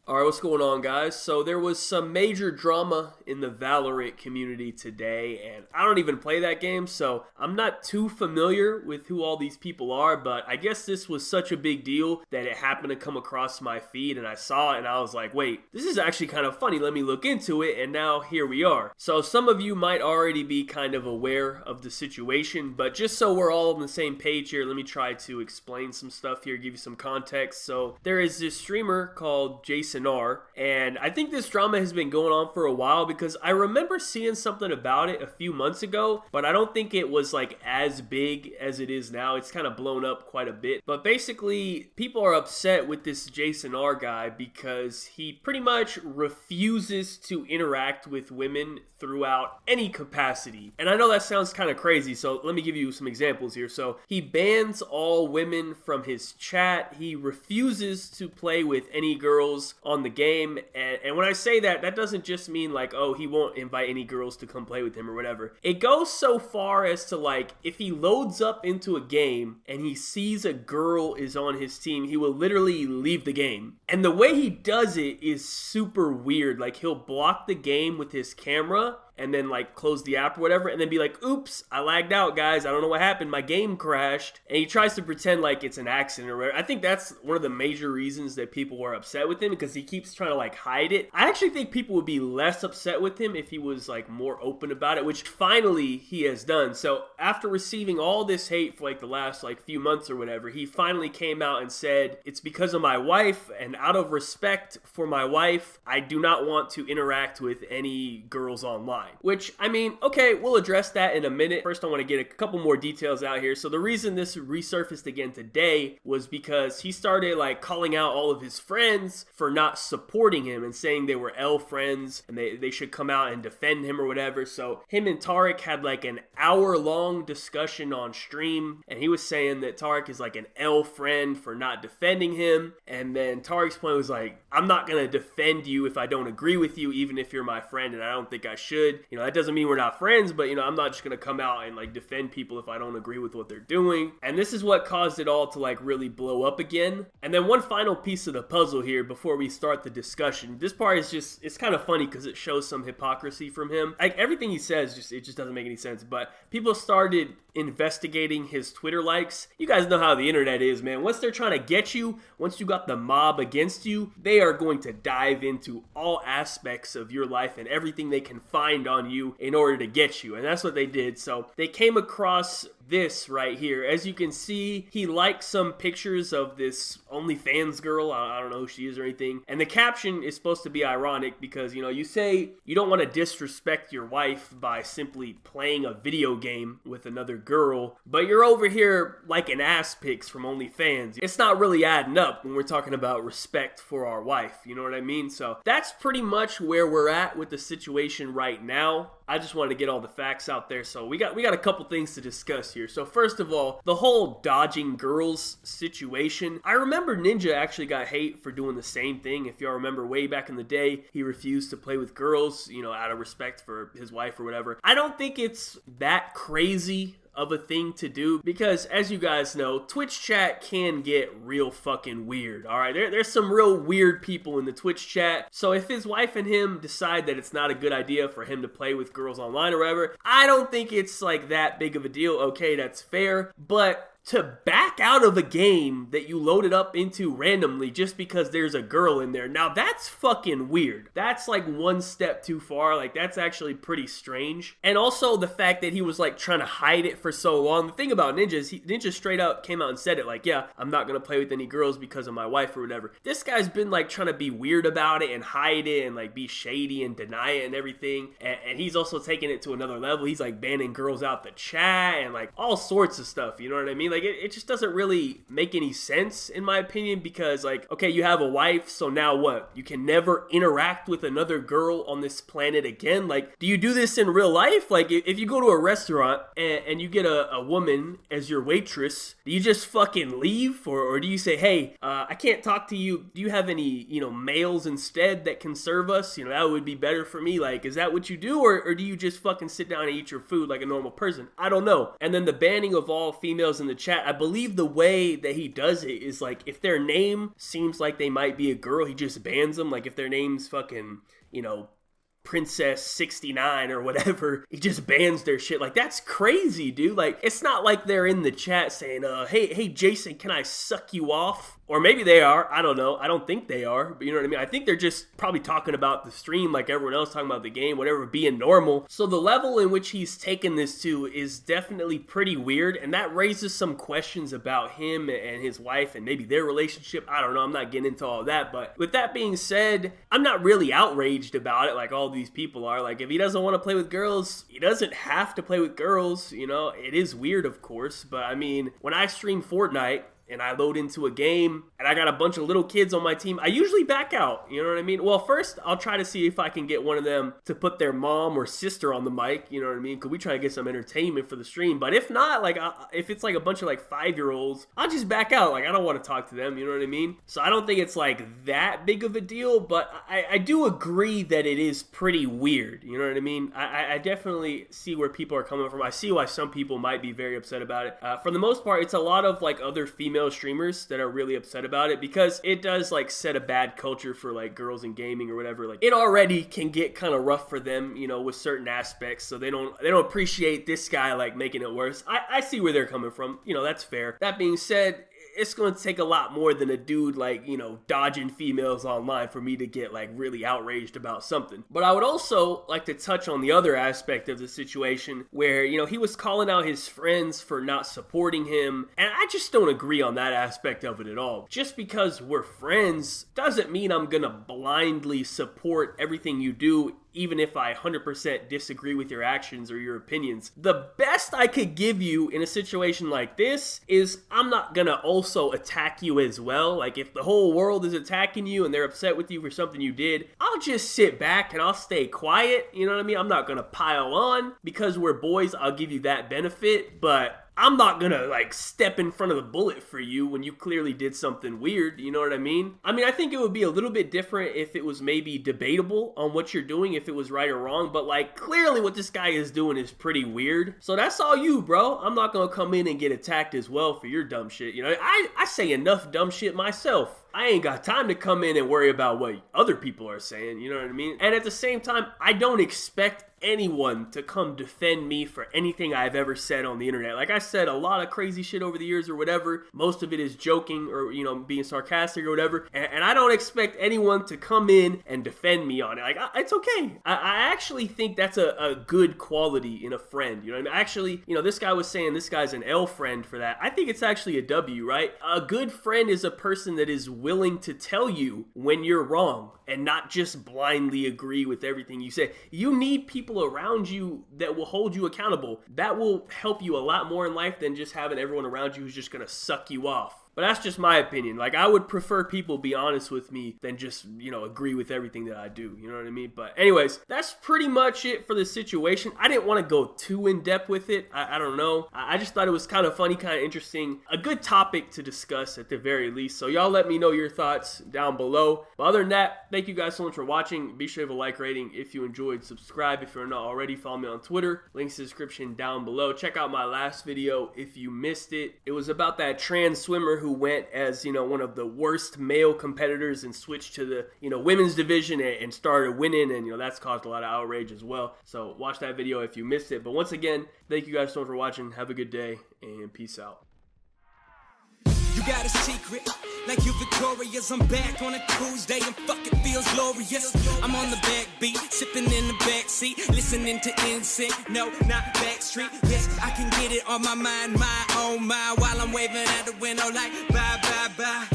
Alright, what's going on, guys? So there was some major drama in the Valorant community today, and I don't even play that game, so I'm not too familiar with who all these people are, but I guess this was such a big deal that it happened to come across my feed, and I saw it, and I was like, wait, this is actually kind of funny, let me look into it, and now here we are. So some of you might already be kind of aware of the situation, but just so we're all on the same page here, let me try to explain some stuff here, give you some context. So there is this streamer called Jason R, and I think this drama has been going on for a while because I remember seeing something about it a few months ago, but I don't think it was like as big as it is now. It's kind of blown up quite a bit. But basically, people are upset with this Jason R guy because he pretty much refuses to interact with women throughout any capacity. And I know that sounds kind of crazy, so let me give you some examples here. So he bans all women from his chat. He refuses to play with any girls on the game, and when I say that, that doesn't just mean like, oh, he won't invite any girls to come play with him or whatever. It goes so far as to like, if he loads up into a game and he sees a girl is on his team, he will literally leave the game. And the way he does it is super weird. Like, he'll block the game with his camera and then like close the app or whatever, and then be like, oops, I lagged out, guys, I don't know what happened, my game crashed. And he tries to pretend like it's an accident or whatever. I think that's one of the major reasons that people were upset with him, because he keeps trying to like hide it. I actually think people would be less upset with him if he was like more open about it, which finally he has done. So after receiving all this hate for like the last like few months or whatever, he finally came out and said, it's because of my wife, and out of respect for my wife, I do not want to interact with any girls online. Which, I mean, okay, we'll address that in a minute. First, I want to get a couple more details out here. So the reason this resurfaced again today was because he started like calling out all of his friends for not supporting him and saying they were L friends and they should come out and defend him or whatever. So him and Tarik had like an hour-long discussion on stream, and he was saying that Tarik is like an L friend for not defending him. And then Tarik's point was like, I'm not going to defend you if I don't agree with you, even if you're my friend, and I don't think I should. You know, that doesn't mean we're not friends, but, you know, I'm not just going to come out and, like, defend people if I don't agree with what they're doing. And this is what caused it all to, like, really blow up again. And then one final piece of the puzzle here before we start the discussion. This part is just, it's kind of funny because it shows some hypocrisy from him. Like, everything he says, it just doesn't make any sense. But people started investigating his Twitter likes. You guys know how the internet is, man. Once they're trying to get you, once you got the mob against you, they are going to dive into all aspects of your life and everything they can find on you in order to get you. And that's what they did. So they came across this right here. As you can see, he liked some pictures of this OnlyFans girl. I don't know who she is or anything. And the caption is supposed to be ironic because, you know, you say you don't want to disrespect your wife by simply playing a video game with another girl, but you're over here liking ass pics from OnlyFans. It's not really adding up when we're talking about respect for our wife. You know what I mean? So that's pretty much where we're at with the situation right now. I just wanted to get all the facts out there. So we got a couple things to discuss here. So first of all, the whole dodging girls situation. I remember Ninja actually got hate for doing the same thing. If y'all remember way back in the day, he refused to play with girls, you know, out of respect for his wife or whatever. I don't think it's that crazy of a thing to do, because as you guys know, Twitch chat can get real fucking weird. All right, there's some real weird people in the Twitch chat. So if his wife and him decide that it's not a good idea for him to play with girls online or whatever, I don't think it's like that big of a deal. Okay, that's fair, but to back out of a game that you loaded up into randomly just because there's a girl in there, now that's fucking weird. That's like one step too far. Like, that's actually pretty strange. And also the fact that he was like trying to hide it for so long. The thing about Ninja is Ninja straight up came out and said it, like, yeah, I'm not gonna play with any girls because of my wife or whatever. This guy's been like trying to be weird about it and hide it and like be shady and deny it and everything. And he's also taking it to another level. He's like banning girls out the chat and like all sorts of stuff. You know what I mean? Like, it just doesn't really make any sense in my opinion, because like, okay, you have a wife, so now what? You can never interact with another girl on this planet again? Like, do you do this in real life? Like, if you go to a restaurant and you get a woman as your waitress, do you just fucking leave? Or do you say, hey, I can't talk to you. Do you have any, you know, males instead that can serve us? You know, that would be better for me. Like, is that what you do? Or do you just fucking sit down and eat your food like a normal person? I don't know. And then the banning of all females in the chat. I believe the way that he does it is like if their name seems like they might be a girl, he just bans them. Like if their name's fucking, Princess 69 or whatever, he just bans their shit. Like, that's crazy, dude. Like, it's not like they're in the chat saying, hey Jason, can I suck you off? Or maybe they are. I don't know. I don't think they are. But you know what I mean? I think they're just probably talking about the stream like everyone else talking about the game, whatever, being normal. So the level in which he's taken this to is definitely pretty weird. And that raises some questions about him and his wife and maybe their relationship. I don't know. I'm not getting into all that. But with that being said, I'm not really outraged about it like all these people are. Like, if he doesn't want to play with girls, he doesn't have to play with girls. It is weird, of course. But I mean, when I stream Fortnite, and I load into a game, and I got a bunch of little kids on my team, I usually back out, you know what I mean? Well, first, I'll try to see if I can get one of them to put their mom or sister on the mic, you know what I mean? Because we try to get some entertainment for the stream. But if not, like, if it's like a bunch of like 5-year-olds, I'll just back out. Like, I don't want to talk to them, you know what I mean? So I don't think it's like that big of a deal, but I do agree that it is pretty weird, you know what I mean? I definitely see where people are coming from. I see why some people might be very upset about it. For the most part, it's a lot of like other female streamers that are really upset about it because it does like set a bad culture for like girls in gaming or whatever. Like, it already can get kind of rough for them, with certain aspects, so they don't appreciate this guy like making it worse. I see where they're coming from, that's fair. That being said, it's going to take a lot more than a dude like, dodging females online for me to get like really outraged about something. But I would also like to touch on the other aspect of the situation where, he was calling out his friends for not supporting him. And I just don't agree on that aspect of it at all. Just because we're friends doesn't mean I'm going to blindly support everything you do, even if I 100% disagree with your actions or your opinions. The best I could give you in a situation like this is I'm not gonna also attack you as well. Like, if the whole world is attacking you and they're upset with you for something you did, I'll just sit back and I'll stay quiet, you know what I mean? I'm not gonna pile on. Because we're boys, I'll give you that benefit, but I'm not gonna like step in front of the bullet for you when you clearly did something weird, you know what I mean? I mean, I think it would be a little bit different if it was maybe debatable on what you're doing, if it was right or wrong, but like clearly what this guy is doing is pretty weird. So that's all you, bro. I'm not gonna come in and get attacked as well for your dumb shit. I say enough dumb shit myself. I ain't got time to come in and worry about what other people are saying, you know what I mean? And at the same time, I don't expect anyone to come defend me for anything I've ever said on the internet. Like, I said a lot of crazy shit over the years or whatever. Most of it is joking or, being sarcastic or whatever. And I don't expect anyone to come in and defend me on it. Like, it's okay. I actually think that's a good quality in a friend. You know what I mean? Actually, this guy was saying this guy's an L friend for that. I think it's actually a W, right? A good friend is a person that is willing to tell you when you're wrong and not just blindly agree with everything you say. You need people around you that will hold you accountable. That will help you a lot more in life than just having everyone around you who's just gonna suck you off. But that's just my opinion. Like, I would prefer people be honest with me than just, agree with everything that I do. You know what I mean? But anyways, that's pretty much it for the situation. I didn't want to go too in depth with it. I don't know. I just thought it was kind of funny, kind of interesting. A good topic to discuss at the very least. So y'all let me know your thoughts down below. But other than that, thank you guys so much for watching. Be sure to leave a like rating if you enjoyed. Subscribe if you're not already. Follow me on Twitter. Links in the description down below. Check out my last video if you missed it. It was about that trans swimmer who went as one of the worst male competitors and switched to the women's division and started winning, and that's caused a lot of outrage as well. So watch that video if you missed it. But once again, thank you guys so much for watching. Have a good day and peace out. You got a secret, like you victorious. I'm back on a Tuesday and fucking feels glorious. I'm on the backbeat, sipping in the backseat, listening to NSYNC. No, not Backstreet. Yes, I can get it on my mind, my own mind, while I'm waving at the window like bye bye.